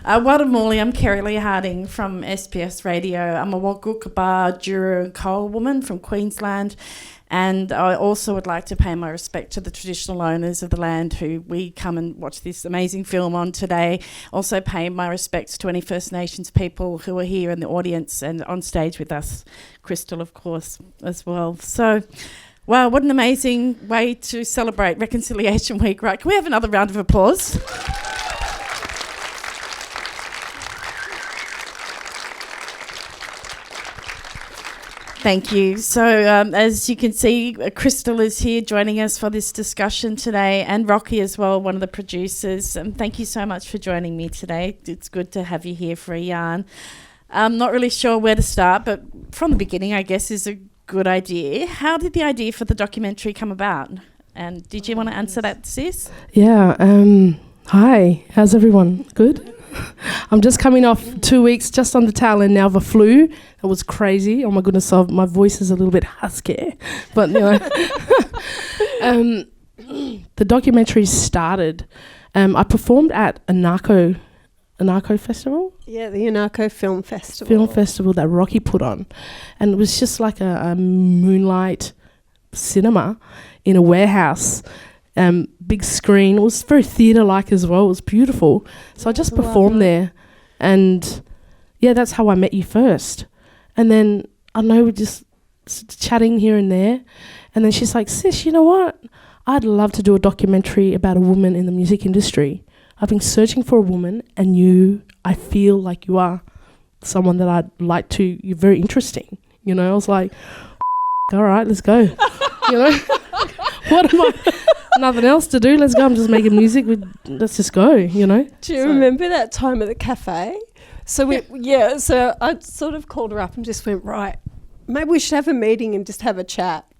Wadamuli, I'm Kerri-Lee Harding from SBS Radio. I'm a Wagukaba Juru and Koa woman from Queensland, and I also would like to pay my respect to the traditional owners of the land who we come and watch this amazing film on today. Also pay my respects to any First Nations people who are here in the audience and on stage with us. Crystal, of course, as well. So, wow, what an amazing way to celebrate Reconciliation Week, right? Can we have another round of applause? Thank you. So as you can see, Crystal is here joining us for this discussion today, and Rocky as well, one of the producers. Thank you so much for joining me today. It's good to have you here for a yarn. I'm not really sure where to start, but from the beginning, I guess, is a good idea. How did the idea for the documentary come about? And did you want to answer that, sis? Yeah. Hi. How's everyone? Good? I'm just coming off 2 weeks, just on the tail end now of a flu. It was crazy. Oh my goodness, my voice is a little bit husky. But, you know. The documentary started. I performed at Anarcho Festival? Yeah, the Anarcho Film Festival. Film festival that Rocky put on. And it was just like a moonlight cinema in a warehouse. Big screen. It was very theatre-like as well. It was beautiful. So I just performed there. And, yeah, that's how I met you first. And then, I know, we're just chatting here and there. And then she's like, sis, you know what? I'd love to do a documentary about a woman in the music industry. I've been searching for a woman, and I feel like you are someone that I'd like to. You're very interesting. You know, I was like, all right, let's go. You know? What am I... Nothing else to do. Let's go. I'm just making music. Let's just go, you know. Do you remember that time at the cafe? So so I sort of called her up and just went, right, maybe we should have a meeting and just have a chat.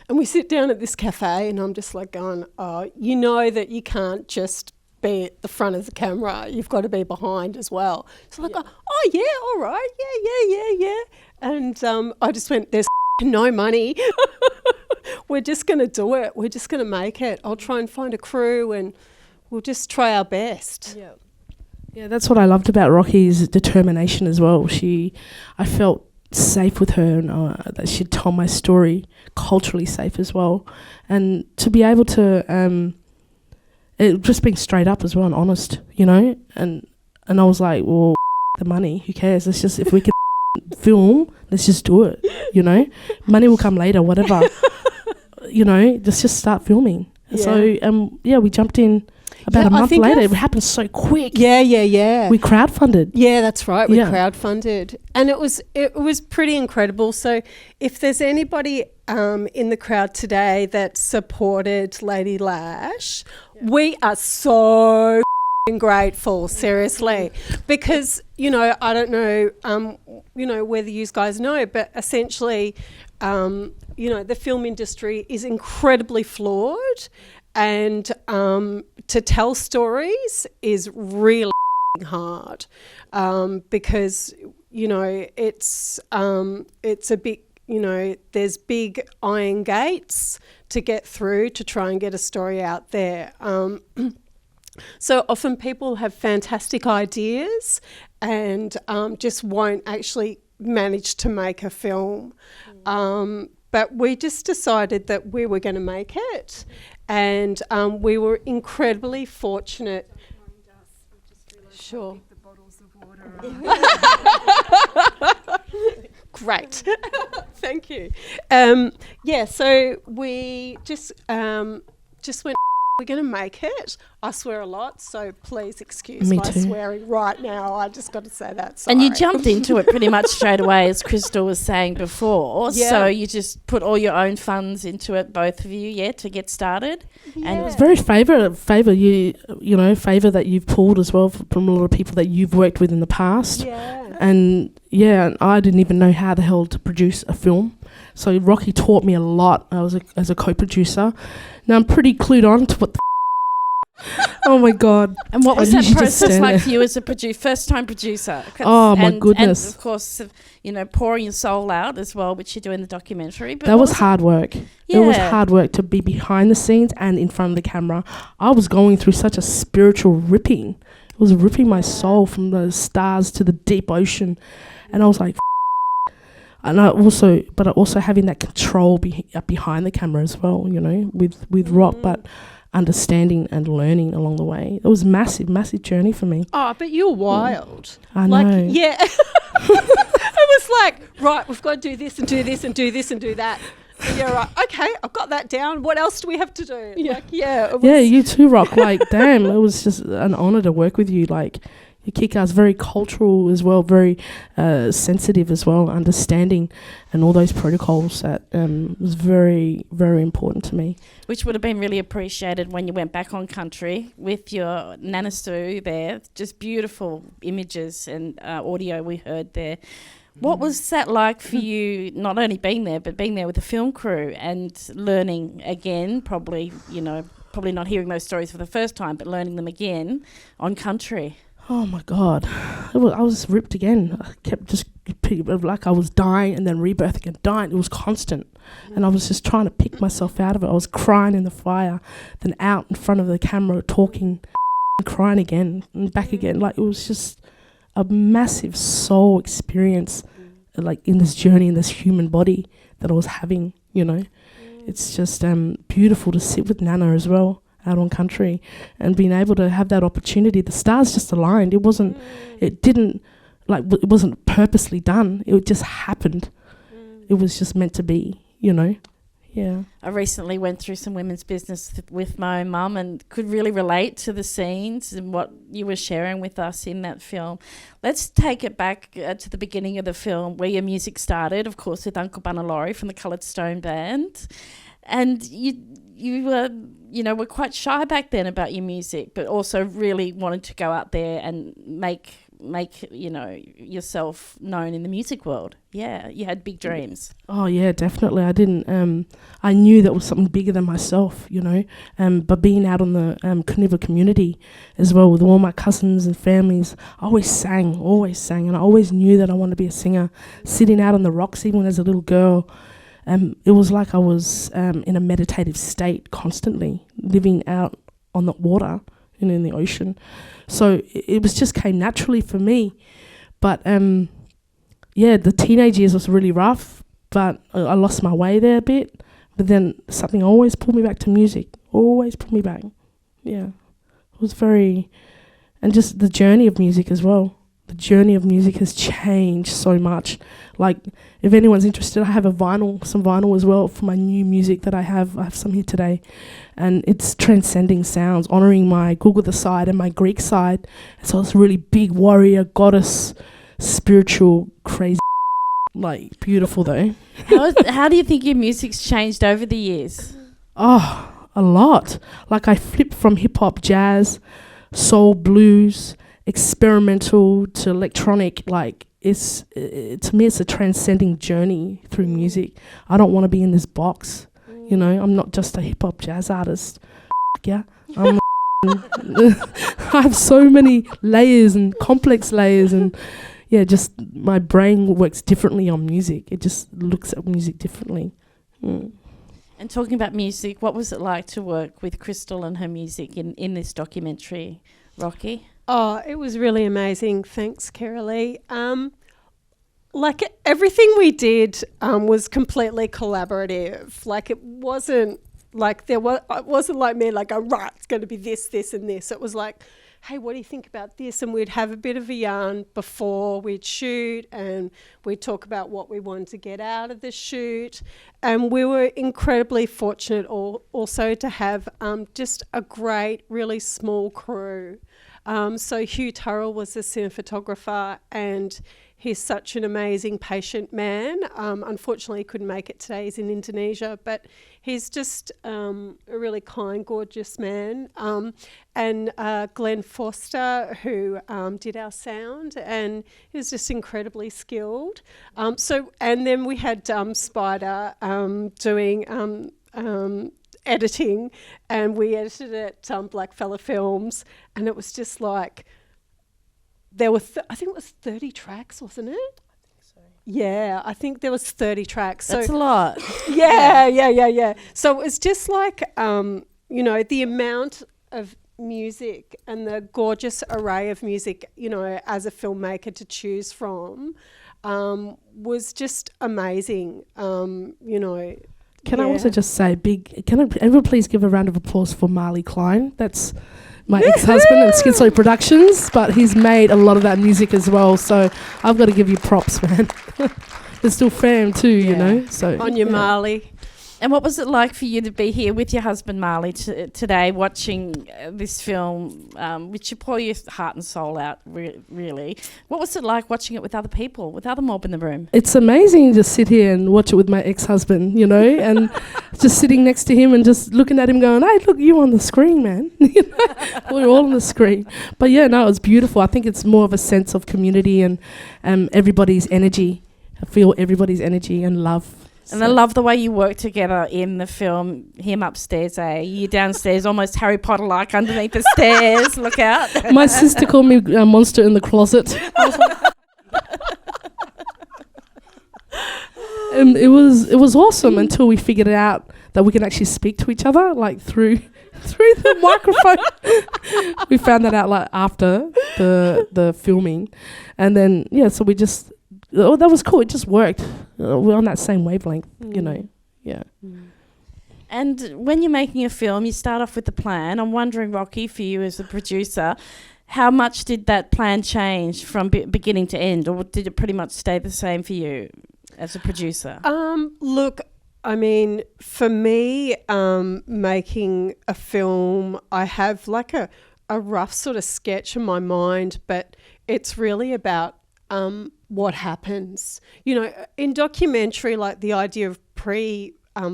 And we sit down at this cafe and I'm just like going, oh, you know that you can't just be at the front of the camera. You've got to be behind as well. So like, oh yeah, all right. Yeah. And I just went, there's no money. We're just going to do it. We're just going to make it. I'll try and find a crew and we'll just try our best. Yeah, that's what I loved about Rocky's determination as well. I felt safe with her, and that she'd tell my story, culturally safe as well. And to be able to, it just being straight up as well and honest, you know. And I was like, well, the money, who cares? Let's just, if we can film, let's just do it, you know. Money will come later, whatever. You know, let's just start filming. Yeah. So, we jumped in about a month later. It happened so quick. Yeah. We crowdfunded. Yeah, that's right. We crowdfunded. And it was pretty incredible. So if there's anybody in the crowd today that supported Lady Lash, we are so grateful, seriously. Because, you know, I don't know, you know, whether you guys know, but essentially... you know, the film industry is incredibly flawed, and to tell stories is really hard because, you know, it's a big, you know, there's big iron gates to get through to try and get a story out there. So often people have fantastic ideas and just won't actually manage to make a film. But we just decided that we were going to make it, and we were incredibly fortunate. Sure. The bottles of water. Great. Thank you. So we just went, we're going to make it. I swear a lot, so please excuse my swearing right now. I just got to say that. Sorry. And you jumped into it pretty much straight away, as Crystal was saying before. Yeah. So you just put all your own funds into it, both of you, to get started. Yeah. And it was very favour that you've pulled as well from a lot of people that you've worked with in the past. Yeah. And I didn't even know how the hell to produce a film. So Rocky taught me a lot. As a co-producer. Now I'm pretty clued on to what the oh my God. And what was that process like for you as a first-time producer? Oh my goodness. And of course, you know, pouring your soul out as well, which you do in the documentary. But that was hard work. Yeah. It was hard work to be behind the scenes and in front of the camera. I was going through such a spiritual ripping. It was ripping my soul from the stars to the deep ocean. And I was like, and I also having that control behind the camera as well, you know, with rock, but understanding and learning along the way. It was massive journey for me. Oh, but you're wild. I know. Yeah. It was like, right, we've got to do this and do this and do this and do that. And you're right, okay, I've got that down. What else do we have to do? Yeah. You too, Rock. Like, damn, it was just an honour to work with you. Like, you kick ass, very cultural as well, very sensitive as well, understanding and all those protocols that was very, very important to me. Which would have been really appreciated when you went back on country with your Nana Sue there. Just beautiful images and audio we heard there. What was that like for you, not only being there, but being there with the film crew and learning again, probably not hearing those stories for the first time, but learning them again on country? Oh my God. I was ripped again. I kept just like I was dying and then rebirthing and dying. It was constant. And I was just trying to pick myself out of it. I was crying in the fire, then out in front of the camera talking and crying again and back again. Like, it was just a massive soul experience, like in this journey, in this human body that I was having, you know. It's just beautiful to sit with Nana as well out on country and being able to have that opportunity. The stars just aligned. It wasn't purposely done. It just happened. It was just meant to be, you know. Yeah. I recently went through some women's business with my own mum and could really relate to the scenes and what you were sharing with us in that film. Let's take it back to the beginning of the film where your music started, of course, with Uncle Bunalori from the Coloured Stone Band. And you were quite shy back then about your music, but also really wanted to go out there and make yourself known in the music world. Yeah, you had big dreams. Oh yeah, definitely. I didn't. I knew that was something bigger than myself, you know. But being out on the Kuniva community as well with all my cousins and families, I always sang, and I always knew that I wanted to be a singer. Sitting out on the rocks, even as a little girl. It was like I was in a meditative state constantly, living out on the water and in the ocean. So it was just came naturally for me. But the teenage years was really rough, but I lost my way there a bit. But then something always pulled me back to music, always pulled me back. Yeah, it was and just the journey of music as well. The journey of music has changed so much. Like, if anyone's interested, I have some vinyl as well for my new music that I have. I have some here today. And it's transcending sounds, honouring my Kokatha side and my Greek side. So it's really big warrior, goddess, spiritual, crazy, like, beautiful though. How do you think your music's changed over the years? Oh, a lot. Like, I flipped from hip-hop, jazz, soul, blues, experimental to electronic. Like, to me it's a transcending journey through music. I don't want to be in this box, you know. I'm not just a hip-hop jazz artist. Yeah, I have so many layers and complex layers, and just my brain works differently on music. It just looks at music differently. And talking about music, what was it like to work with Crystal and her music in this documentary, Rocky? Oh, it was really amazing. Thanks, Kerri-Lee. Like, everything we did was completely collaborative. Like, it wasn't like it wasn't like me, like, oh, right, it's going to be this, this, and this. It was like, hey, what do you think about this? And we'd have a bit of a yarn before we'd shoot, and we'd talk about what we wanted to get out of the shoot. And we were incredibly fortunate also to have just a great, really small crew. So Hugh Turrell was the cinematographer, and he's such an amazing, patient man. Unfortunately, he couldn't make it today. He's in Indonesia, but he's just a really kind, gorgeous man. And Glenn Foster, who did our sound, and he was just incredibly skilled. And then we had Spider doing editing, and we edited it at Blackfella Films, and it was just like, there were I think it was 30 tracks, wasn't it? I think so. Yeah, I think there was 30 tracks. That's a lot. Yeah. So it was just like, the amount of music and the gorgeous array of music, you know, as a filmmaker to choose from, was just amazing. You know. Can I also just say everyone please give a round of applause for Marley Clyne? That's my ex-husband and Schizoid Productions, but he's made a lot of that music as well. So I've got to give you props, man. They're still fam too, you know. So on your Marley. And what was it like for you to be here with your husband Marley today, watching this film, which you pour your heart and soul out, really? What was it like watching it with other people, with other mob in the room? It's amazing to sit here and watch it with my ex-husband, you know, and just sitting next to him and just looking at him going, hey, look, you on the screen, man. You know? We're all on the screen. But yeah, no, it was beautiful. I think it's more of a sense of community and everybody's energy. I feel everybody's energy and love. And I love the way you work together in the film. Him upstairs, you downstairs, almost Harry Potter-like underneath the stairs. Look out. My sister called me a monster in the closet. And it was awesome until we figured out that we can actually speak to each other, like through the microphone. We found that out like after the filming, and then so we just. Oh, that was cool. It just worked. We're on that same wavelength, you know. Yeah. And when you're making a film, you start off with the plan. I'm wondering, Rocky, for you as a producer, how much did that plan change from beginning to end, or did it pretty much stay the same for you as a producer? Look, I mean, for me, making a film, I have like a rough sort of sketch in my mind, but it's really about what happens. You know, in documentary, like the idea of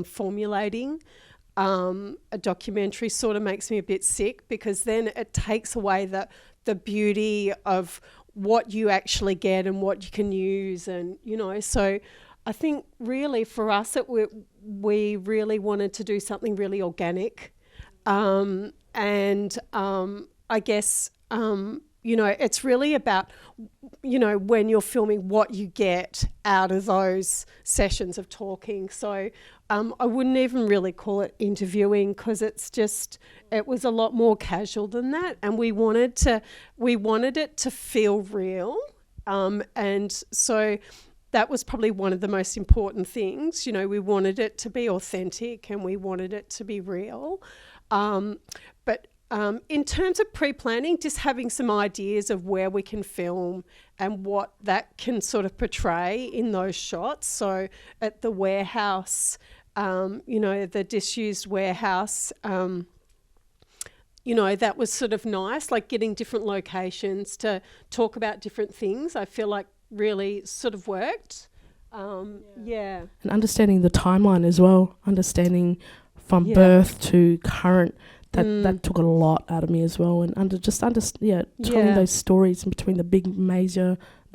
formulating a documentary sort of makes me a bit sick, because then it takes away the beauty of what you actually get and what you can use, and you know. So I think really for us, we really wanted to do something really organic, and I guess. You know, it's really about, you know, when you're filming, what you get out of those sessions of talking. So I wouldn't even really call it interviewing, because it was a lot more casual than that. And we wanted it to feel real. And so that was probably one of the most important things. You know, we wanted it to be authentic and we wanted it to be real. But in terms of pre-planning, just having some ideas of where we can film and what that can sort of portray in those shots. So at the warehouse, you know, the disused warehouse, you know, that was sort of nice, like getting different locations to talk about different things. I feel like really sort of worked. And understanding the timeline as well, understanding from birth to current. That took a lot out of me as well, and telling those stories in between the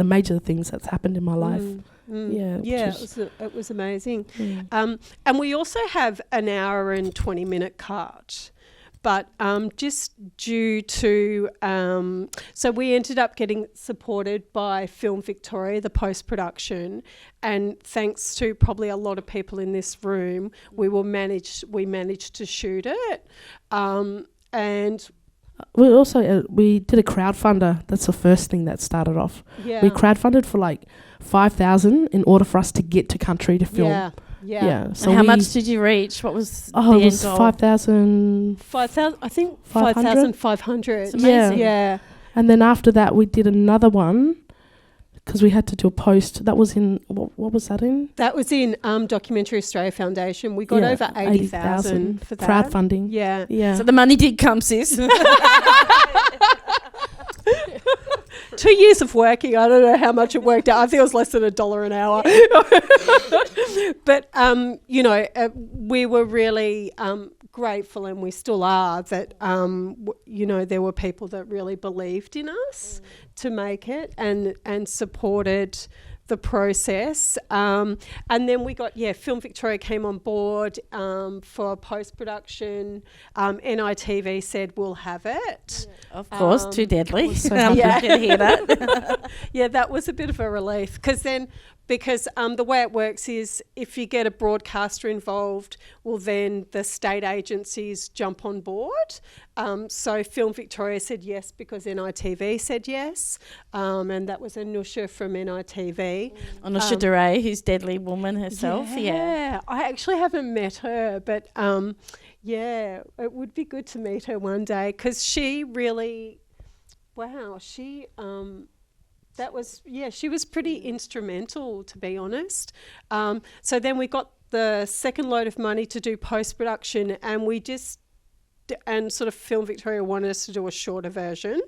major things that's happened in my life. It was amazing. And we also have an hour and 20-minute cut, but just due to so we ended up getting supported by Film Victoria, the post-production, and thanks to probably a lot of people in this room, we managed to shoot it. And we also we did a crowdfunder. That's the first thing that started off. We crowdfunded for like 5,000 in order for us to get to country to film. So and how much did you reach? What was it was 5,000. 5,000. I think 5,500. It's amazing. Yeah. And then after that, we did another one, because we had to do a post. That was in, what was that in? That was in Documentary Australia Foundation. We got over 80,000 for that. Crowdfunding. Yeah. So the money did come, sis. 2 years of working, I don't know how much it worked out. I think it was less than $1 an hour. But, you know, we were really grateful, and we still are, that, you know, there were people that really believed in us to make it and supported the process. And then we got, Film Victoria came on board for post-production. NITV said, we'll have it. Of course, too deadly. So happy to hear that. Yeah, that was a bit of a relief, because then because the way it works is if you get a broadcaster involved, well, then the state agencies jump on board. So Film Victoria said yes because NITV said yes, and that was Anusha from NITV. Anusha Duray, who's Deadly Woman herself. Yeah, I actually haven't met her, but yeah, it would be good to meet her one day because she really, she she was pretty instrumental, to be honest. So then we got the second load of money to do post-production, and and sort of Film Victoria wanted us to do a shorter version.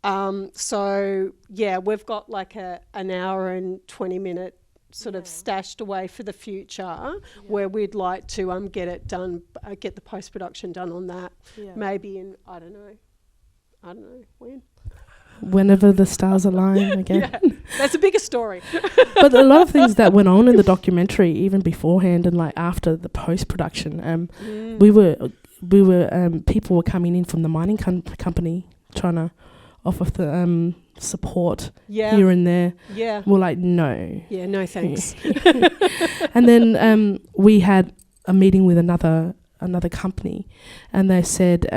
So yeah, we've got like an hour and 20-minute sort of stashed away for the future, where we'd like to get it done, get the post-production done on that, maybe in, I don't know when. Whenever the stars align again. Yeah, that's a bigger story. But a lot of things that went on in the documentary, even beforehand and like after the post-production, we were people were coming in from the mining company trying to offer the support here and there. Yeah. We're like, no. Yeah, no thanks. And then we had a meeting with another company, and they said,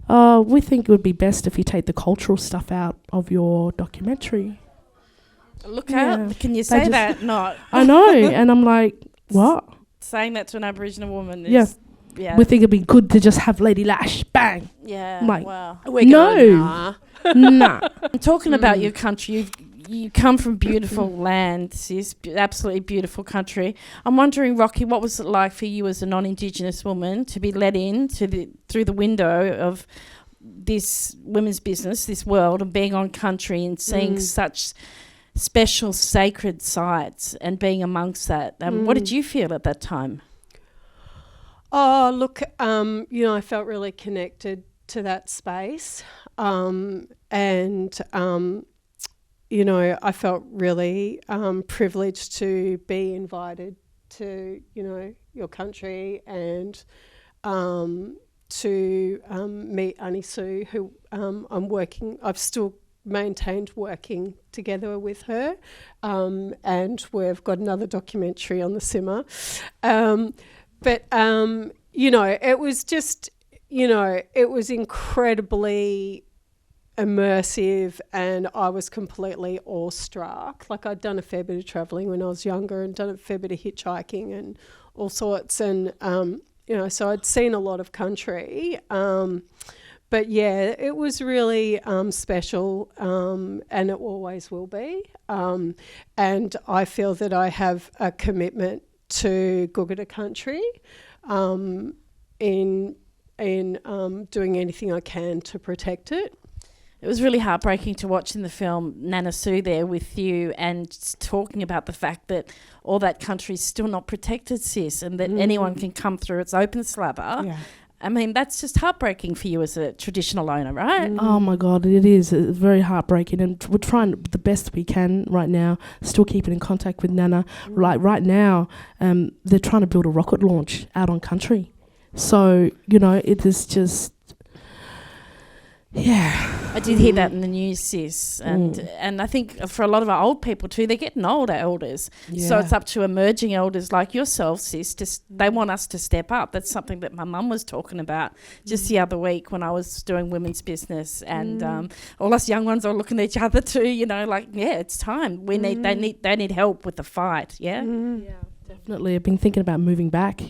we think it would be best if you take the cultural stuff out of your documentary. Look out. Can you say that? No. I know. And I'm like, what? Saying that to an Aboriginal woman is... Yeah. We think it'd be good to just have Lady Lash. Bang. Yeah. I'm like, wow. Nah. I'm talking about your country. You come from beautiful land, sis, absolutely beautiful country. I'm wondering, Rocky, what was it like for you as a non-Indigenous woman to be let in through the window of this women's business, this world, and being on country and seeing such special sacred sites and being amongst that? What did you feel at that time? Oh, look, I felt really connected to that space, and I felt really privileged to be invited to, your country and to meet Anisu, who I've still maintained working together with her, and we've got another documentary on the simmer. But, it was just, it was incredibly immersive, and I was completely awestruck. Like, I'd done a fair bit of travelling when I was younger and done a fair bit of hitchhiking and all sorts. And, so I'd seen a lot of country. But, yeah, it was really special, and it always will be. And I feel that I have a commitment to Kokatha country, in doing anything I can to protect it. It was really heartbreaking to watch in the film Nana Sue there with you and talking about the fact that all that country is still not protected, sis, and that anyone can come through. It's open slabber. Yeah. I mean, that's just heartbreaking for you as a traditional owner, right? Oh, my God, it is. It's very heartbreaking. And we're trying the best we can right now, still keeping in contact with Nana. Like right now, they're trying to build a rocket launch out on country. So, it is just... Yeah. I did hear that in the news, sis. And I think for a lot of our old people too, they're getting older elders. Yeah. So it's up to emerging elders like yourself, sis. They want us to step up. That's something that my mum was talking about just the other week when I was doing women's business. And all us young ones are looking at each other too, it's time. They need help with the fight, yeah? Yeah. Definitely. I've been thinking about moving back,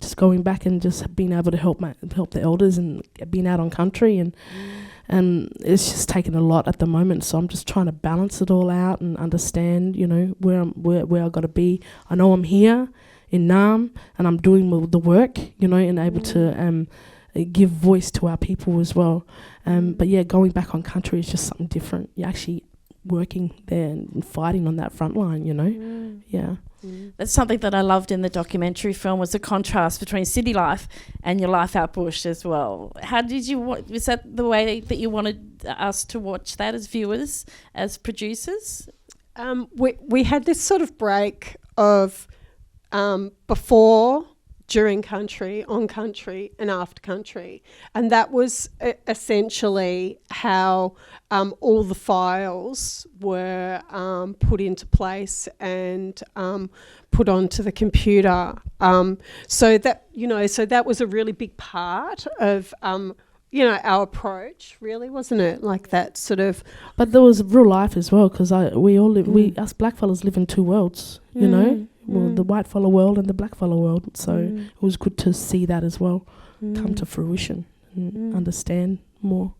just going back and just being able to help the elders and being out on country, and it's just taken a lot at the moment. So I'm just trying to balance it all out and understand, where I got to be. I know I'm here in Naarm and I'm doing the work, and able to give voice to our people as well. But yeah, going back on country is just something different. You're actually working there and fighting on that front line, Yeah. That's something that I loved in the documentary film, was the contrast between city life and your life out bush as well. How did you was that the way that you wanted us to watch that as viewers, as producers? We had this sort of break of before during country, on country, and after country. And that was essentially how all the files were put into place and put onto the computer. So that was a really big part of our approach, really, wasn't it? Like that sort of. But there was real life as well, because we all live. Us blackfellas live in two worlds, you know. Well, the white fella world and the black fella world. So it was good to see that as well come to fruition and understand more.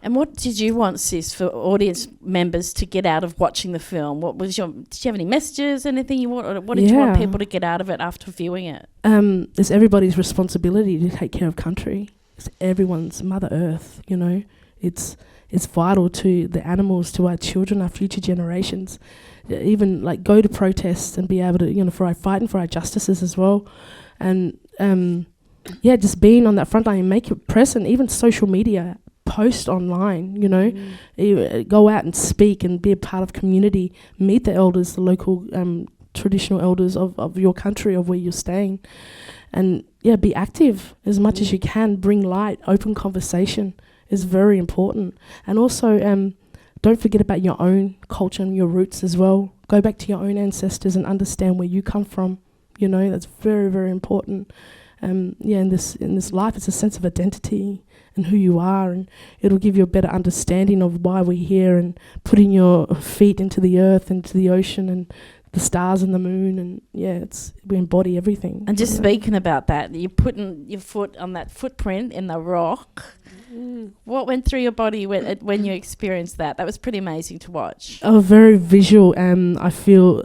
And what did you want, Sis, for audience members to get out of watching the film? Did you have any messages, anything you want? Or what did you want people to get out of it after viewing it? It's everybody's responsibility to take care of country. It's everyone's Mother Earth, you know. It's vital to the animals, to our children, our future generations. Even like go to protests and be able to, for our fighting for our justices as well. And just being on that front line and make it present, even social media, post online, go out and speak and be a part of community, meet the elders, the local traditional elders of your country, of where you're staying. And be active as much as you can, bring light, open conversation is very important. And also, don't forget about your own culture and your roots as well. Go back to your own ancestors and understand where you come from. That's very, very important. In this life, it's a sense of identity and who you are, and it'll give you a better understanding of why we're here, and putting your feet into the earth, into the ocean, and the stars and the moon, and we embody everything. And just speaking about that, you're putting your foot on that footprint in the rock. What went through your body when you experienced that? That was pretty amazing to watch. Oh, very visual. I feel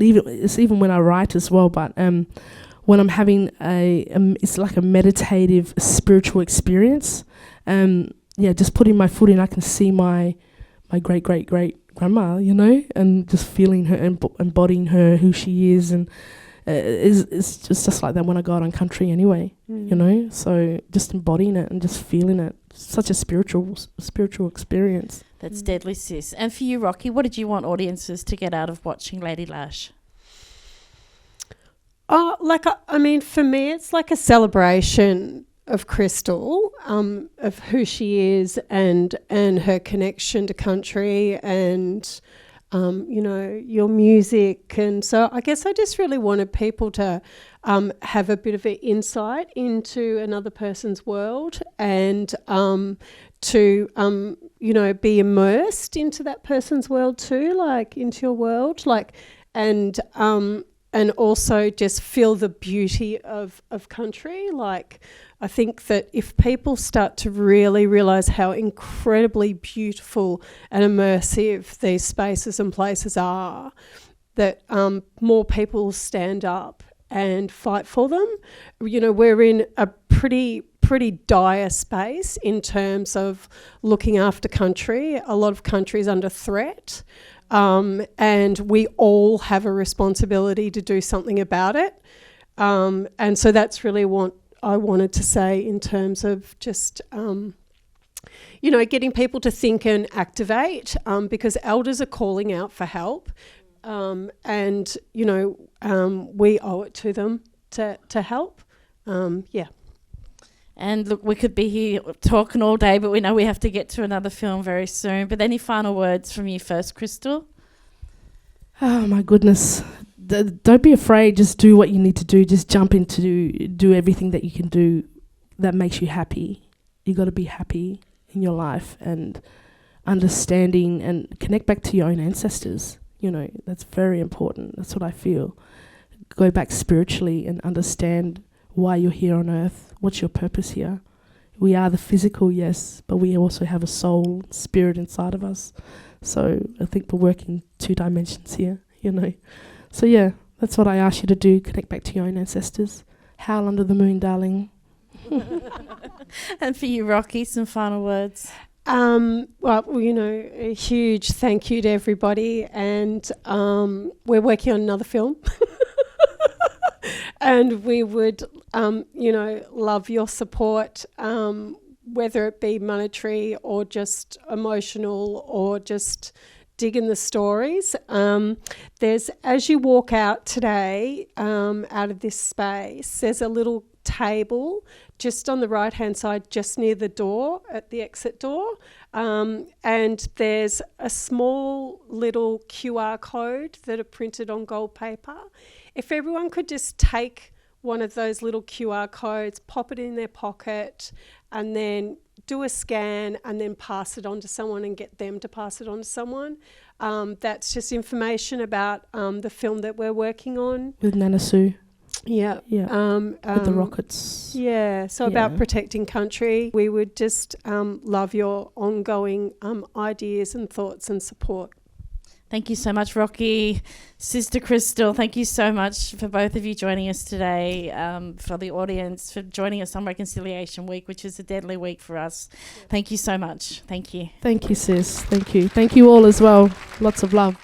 even when I write as well. But when I'm having it's like a meditative, spiritual experience. Just putting my foot in, I can see my great grandma, and just feeling her, embodying her, who she is, and it's just like that when I go out on country anyway, so just embodying it and just feeling it. Such a spiritual experience. That's deadly, Sis. And for you, Rocky, what did you want audiences to get out of watching Lady Lash? For me, it's like a celebration of Crystal, of who she is, and her connection to country, and your music. And so I guess I just really wanted people to have a bit of an insight into another person's world, and to be immersed into that person's world too, like into your world, like, and also just feel the beauty of country. Like, I think that if people start to really realise how incredibly beautiful and immersive these spaces and places are, that more people stand up and fight for them. We're in a pretty dire space in terms of looking after country. A lot of country is under threat. And we all have a responsibility to do something about it. And so that's really what I wanted to say in terms of just, getting people to think and activate, because elders are calling out for help. And we owe it to them to help. And look, we could be here talking all day, but we know we have to get to another film very soon. But any final words from you first, Crystal? Oh, my goodness. Don't be afraid. Just do what you need to do. Just jump into do everything that you can do that makes you happy. You got to be happy in your life, and understanding and connect back to your own ancestors. That's very important. That's what I feel. Go back spiritually and understand why you're here on earth. What's your purpose here? We are the physical, yes, but we also have a soul, spirit inside of us. So I think we're working 2 dimensions here, So that's what I ask you to do. Connect back to your own ancestors. Howl under the moon, darling. And for you, Rocky, some final words. A huge thank you to everybody, and we're working on another film. And we would, love your support, whether it be monetary or just emotional or just digging the stories. There's, as you walk out today, out of this space, there's a little table just on the right-hand side, just near the door, at the exit door. And there's a small little QR code that are printed on gold paper. If everyone could just take one of those little QR codes, pop it in their pocket, and then do a scan and then pass it on to someone and get them to pass it on to someone. That's just information about the film that we're working on. With Nana Sue. Yeah. With the rockets. Yeah. So about protecting country. We would just love your ongoing ideas and thoughts and support. Thank you so much, Rocky. Sister Crystal, thank you so much for both of you joining us today, for the audience, for joining us on Reconciliation Week, which is a deadly week for us. Thank you so much. Thank you. Thank you, sis. Thank you. Thank you all as well. Lots of love.